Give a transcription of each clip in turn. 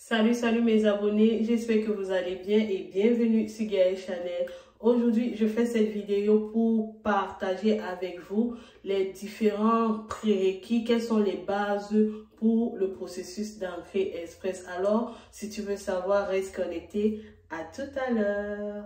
Salut mes abonnés, j'espère que vous allez bien et bienvenue sur Gaëlle Chanel. Aujourd'hui, je fais cette vidéo pour partager avec vous les différents prérequis, quelles sont les bases pour le processus d'entrée express. Alors, si tu veux savoir, reste connecté. À tout à l'heure.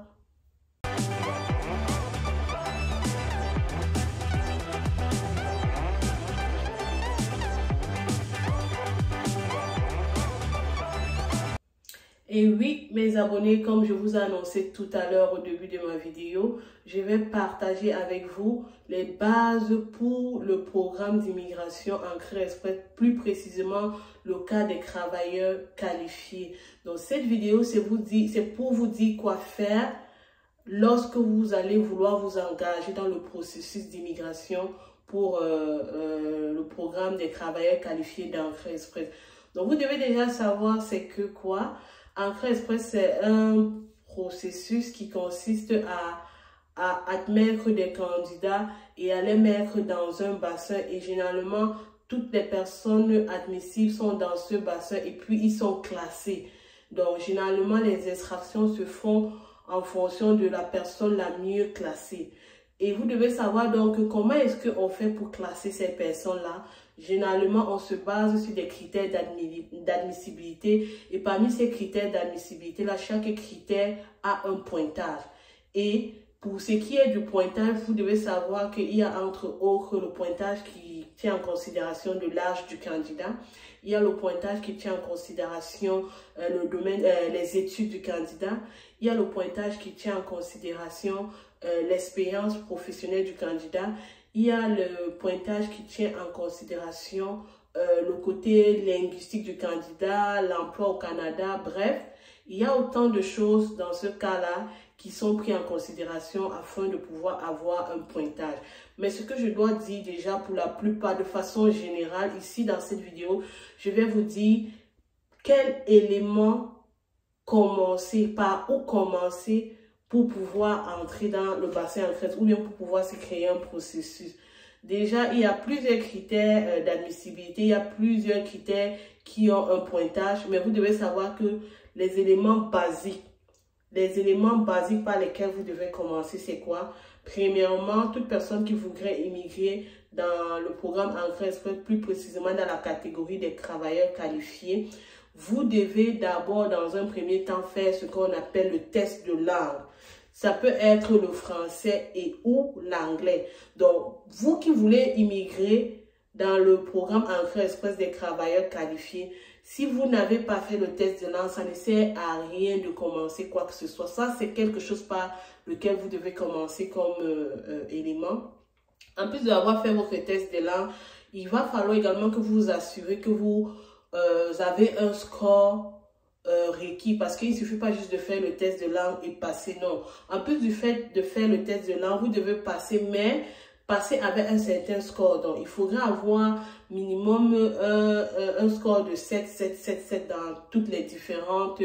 Et oui, mes abonnés, comme je vous ai annoncé tout à l'heure au début de ma vidéo, je vais partager avec vous les bases pour le programme d'immigration Entrée Express, plus précisément le cas des travailleurs qualifiés. Donc cette vidéo, c'est pour vous dire quoi faire lorsque vous allez vouloir vous engager dans le processus d'immigration pour le programme des travailleurs qualifiés d'Entrée Express. Donc vous devez déjà savoir c'est que quoi? Entrée Express, c'est un processus qui consiste à admettre des candidats et à les mettre dans un bassin. Et généralement, toutes les personnes admissibles sont dans ce bassin et puis ils sont classés. Donc, généralement, les extractions se font en fonction de la personne la mieux classée. Et vous devez savoir donc comment est-ce qu'on fait pour classer ces personnes-là. Généralement, on se base sur des critères d'admissibilité. Et parmi ces critères d'admissibilité-là, chaque critère a un pointage. Et pour ce qui est du pointage, vous devez savoir qu'il y a entre autres le pointage qui tient en considération de l'âge du candidat. Il y a le pointage qui tient en considération le domaine, les études du candidat. Il y a le pointage qui tient en considération l'expérience professionnelle du candidat. Il y a le pointage qui tient en considération le côté linguistique du candidat, l'emploi au Canada, bref. Il y a autant de choses dans ce cas-là qui sont pris en considération afin de pouvoir avoir un pointage. Mais ce que je dois dire déjà pour la plupart de façon générale, ici dans cette vidéo, je vais vous dire quel élément commencer, par où commencer pour pouvoir entrer dans le bassin en fait, ou bien pour pouvoir se créer un processus. Déjà, il y a plusieurs critères d'admissibilité, il y a plusieurs critères qui ont un pointage, mais vous devez savoir que les éléments basiques par lesquels vous devez commencer, c'est quoi? Premièrement, toute personne qui voudrait immigrer dans le programme Entrée Express, plus précisément dans la catégorie des travailleurs qualifiés, vous devez d'abord, dans un premier temps, faire ce qu'on appelle le test de langue. Ça peut être le français et ou l'anglais. Donc, vous qui voulez immigrer dans le programme Entrée Express des travailleurs qualifiés, si vous n'avez pas fait le test de langue, ça ne sert à rien de commencer quoi que ce soit. Ça, c'est quelque chose par lequel vous devez commencer comme élément. En plus d'avoir fait votre test de langue, il va falloir également que vous vous assurez que vous avez un score requis, parce qu'il ne suffit pas juste de faire le test de langue et passer, non. En plus du fait de faire le test de langue, vous devez passer, mais passer avec un certain score. Donc, il faudra avoir minimum un score de 7 dans toutes les différentes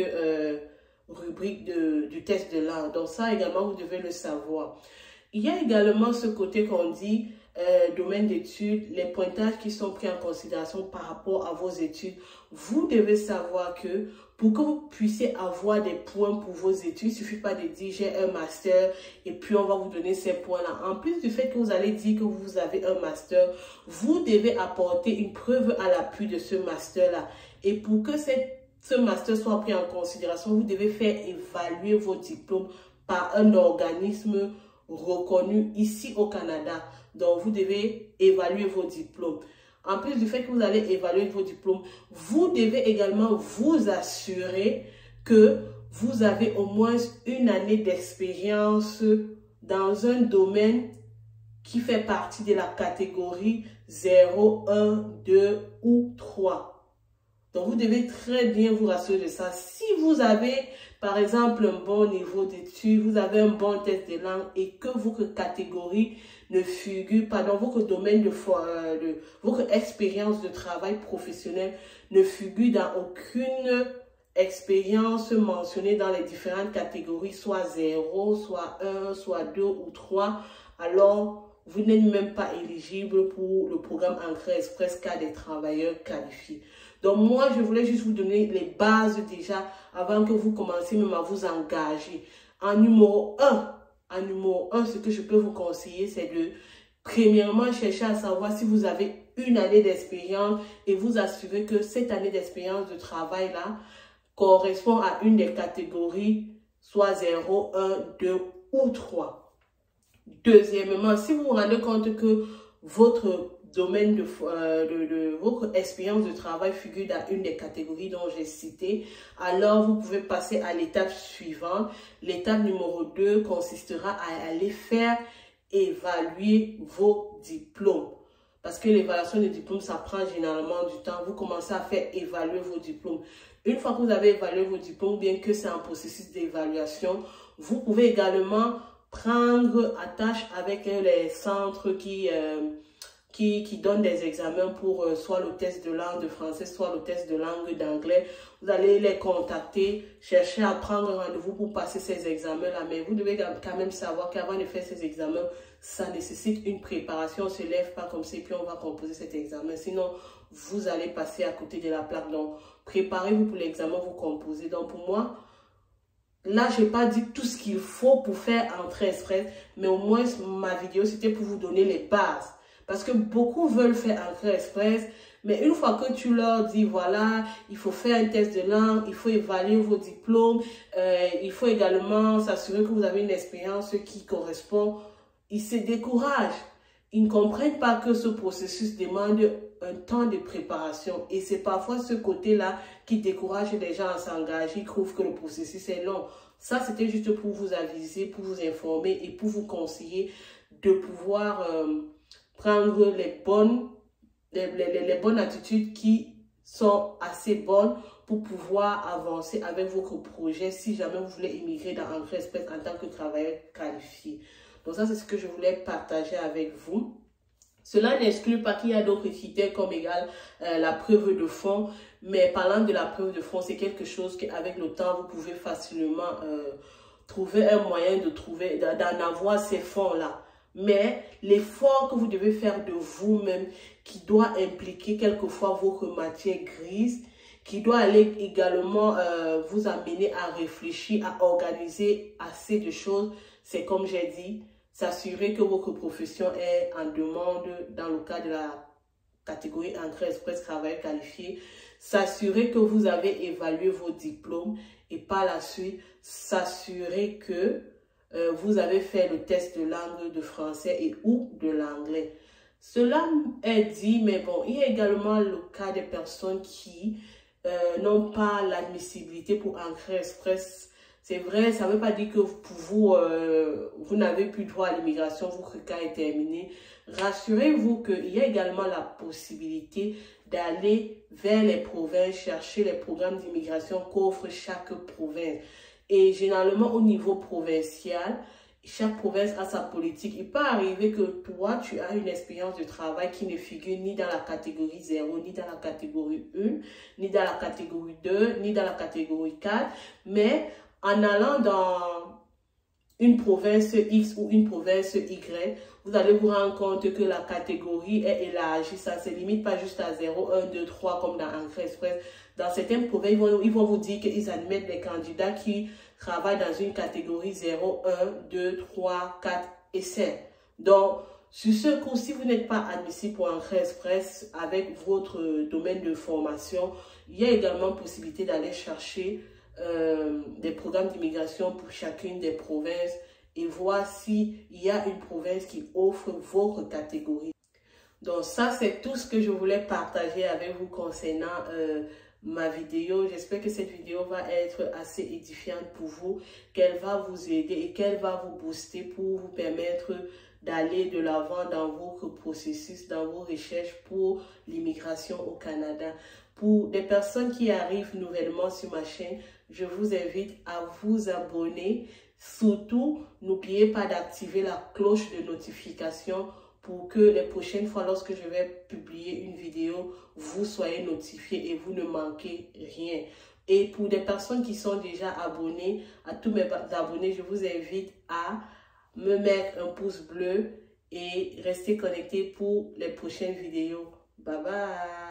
rubriques du test de langue. Donc, ça également, vous devez le savoir. Il y a également ce côté qu'on dit domaine d'études, les pointages qui sont pris en considération par rapport à vos études. Vous devez savoir que pour que vous puissiez avoir des points pour vos études, il ne suffit pas de dire j'ai un master et puis on va vous donner ces points-là. En plus du fait que vous allez dire que vous avez un master, vous devez apporter une preuve à l'appui de ce master-là. Et pour que ce master soit pris en considération, vous devez faire évaluer vos diplômes par un organisme reconnu ici au Canada. Donc, vous devez évaluer vos diplômes. En plus du fait que vous allez évaluer vos diplômes, vous devez également vous assurer que vous avez au moins une année d'expérience dans un domaine qui fait partie de la catégorie 0, 1, 2 ou 3. Donc, vous devez très bien vous rassurer de ça. Si vous avez, par exemple, un bon niveau d'études, vous avez un bon test de langue et que votre catégorie ne figure pas dans votre domaine votre expérience de travail professionnel ne figure dans aucune expérience mentionnée dans les différentes catégories, soit 0, soit 1, soit 2 ou 3, alors vous n'êtes même pas éligible pour le programme Entrée Express cas des travailleurs qualifiés. Donc moi, je voulais juste vous donner les bases déjà avant que vous commenciez même à vous engager. En numéro 1, ce que je peux vous conseiller, c'est de, premièrement, chercher à savoir si vous avez une année d'expérience et vous assurer que cette année d'expérience de travail-là correspond à une des catégories, soit 0, 1, 2 ou 3. Deuxièmement, si vous vous rendez compte que votre domaine votre expérience de travail figure dans une des catégories dont j'ai cité, alors vous pouvez passer à l'étape suivante. L'étape numéro 2 consistera à aller faire évaluer vos diplômes. Parce que l'évaluation des diplômes, ça prend généralement du temps. Vous commencez à faire évaluer vos diplômes. Une fois que vous avez évalué vos diplômes, bien que c'est un processus d'évaluation, vous pouvez également prendre attache avec les centres qui donnent des examens pour soit le test de langue de français, soit le test de langue d'anglais. Vous allez les contacter, chercher à prendre un rendez-vous pour passer ces examens-là. Mais vous devez quand même savoir qu'avant de faire ces examens, ça nécessite une préparation. On ne se lève pas comme ça et puis on va composer cet examen. Sinon, vous allez passer à côté de la plaque. Donc, préparez-vous pour l'examen, vous composez. Donc, pour moi, là, je n'ai pas dit tout ce qu'il faut pour faire Entrée Express, mais au moins, ma vidéo, c'était pour vous donner les bases. Parce que beaucoup veulent faire Entrée Express, mais une fois que tu leur dis, voilà, il faut faire un test de langue, il faut évaluer vos diplômes, il faut également s'assurer que vous avez une expérience qui correspond, ils se découragent. Ils ne comprennent pas que ce processus demande un temps de préparation. Et c'est parfois ce côté-là qui décourage les gens à s'engager, ils trouvent que le processus est long. Ça, c'était juste pour vous aviser, pour vous informer et pour vous conseiller de pouvoir prendre les bonnes attitudes qui sont assez bonnes pour pouvoir avancer avec votre projet si jamais vous voulez immigrer dans Entrée Express en tant que travailleur qualifié. Donc ça, c'est ce que je voulais partager avec vous. Cela n'exclut pas qu'il y a d'autres critères comme la preuve de fonds. Mais parlant de la preuve de fonds, c'est quelque chose qu'avec le temps, vous pouvez facilement trouver un moyen d'en avoir ces fonds-là. Mais l'effort que vous devez faire de vous-même, qui doit impliquer quelquefois votre matière grise, qui doit aller également vous amener à réfléchir, à organiser assez de choses, c'est comme j'ai dit, s'assurer que votre profession est en demande dans le cas de la catégorie Entrée Express travailleur qualifié, s'assurer que vous avez évalué vos diplômes et par la suite, s'assurer que vous avez fait le test de langue de français et ou de l'anglais. Cela est dit, mais bon, il y a également le cas des personnes qui n'ont pas l'admissibilité pour Entrée Express. C'est vrai, ça ne veut pas dire que pour vous, vous n'avez plus droit à l'immigration, votre cas est terminé. Rassurez-vous qu'il y a également la possibilité d'aller vers les provinces, chercher les programmes d'immigration qu'offre chaque province. Et généralement, au niveau provincial, chaque province a sa politique. Il peut arriver que toi, tu as une expérience de travail qui ne figure ni dans la catégorie 0, ni dans la catégorie 1, ni dans la catégorie 2, ni dans la catégorie 4. Mais en allant dans une province X ou une province Y, vous allez vous rendre compte que la catégorie est élargie. Ça ne se limite pas juste à 0, 1, 2, 3 comme dans Entrée Express. Dans certaines provinces, ils vont vous dire qu'ils admettent les candidats qui travaillent dans une catégorie 0, 1, 2, 3, 4 et 5. Donc, sur ce coup, si vous n'êtes pas admissible pour Entrée Express avec votre domaine de formation, il y a également possibilité d'aller chercher des programmes d'immigration pour chacune des provinces et voir s'il y a une province qui offre votre catégorie. Donc ça, c'est tout ce que je voulais partager avec vous concernant ma vidéo. J'espère que cette vidéo va être assez édifiante pour vous, qu'elle va vous aider et qu'elle va vous booster pour vous permettre d'aller de l'avant dans votre processus, dans vos recherches pour l'immigration au Canada. Pour des personnes qui arrivent nouvellement sur ma chaîne, je vous invite à vous abonner. Surtout, n'oubliez pas d'activer la cloche de notification pour que les prochaines fois, lorsque je vais publier une vidéo, vous soyez notifiés et vous ne manquez rien. Et pour des personnes qui sont déjà abonnées, à tous mes abonnés, je vous invite à me mettre un pouce bleu et rester connecté pour les prochaines vidéos. Bye bye!